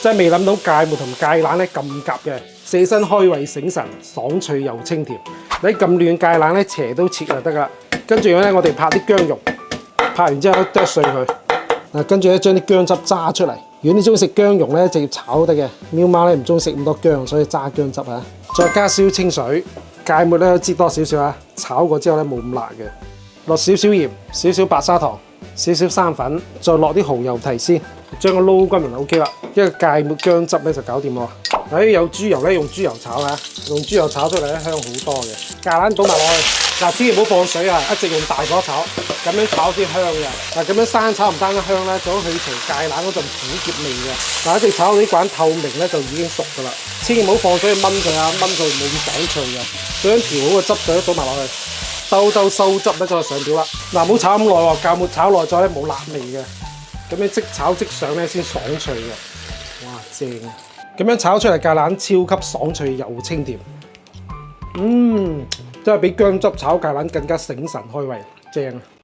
真係未諗到芥末同芥蘭咧咁夾嘅，四身開胃醒神，爽脆又清甜。你咁嫩芥蘭咧，斜都切就得噶啦。跟住咧，我哋拍啲薑蓉，拍完之後咧剁碎佢。嗱，跟住咧將啲薑汁揸出嚟。如果你中意食薑蓉咧，直接炒得嘅。喵貓咧唔中意食咁多薑，所以揸薑汁啊。再加少清水，芥末咧擠多少少啊。炒過之後咧冇咁辣嘅。落少少鹽，少少白砂糖，少少生粉，再落啲蠔油提鮮，將個撈均勻就 OK 啦。一個芥末薑汁咧就搞掂咯。有豬油咧，用豬油炒啊，用豬油炒出嚟咧香好多嘅。芥蘭倒埋落去，嗱，千祈唔好放水啊，一直用大火炒，咁樣炒先香嘅。嗱，咁樣生炒唔單止香咧，仲可去除芥蘭嗰陣苦澀味嘅。嗱，一直炒到啲芥蘭透明咧，就已經熟噶啦。千祈唔好放水去炆佢啊，炆佢冇咁爽脆嘅。將調好個汁水倒埋落去。兜兜收汁咧，再上料啦。嗱，唔好炒咁耐喎，芥末炒耐咗咧冇辣味嘅。咁樣即炒即上咧先爽脆嘅。哇，正啊！咁樣炒出嚟芥蘭超級爽脆又清甜。真係比薑汁炒芥蘭更加醒神開胃，正啊！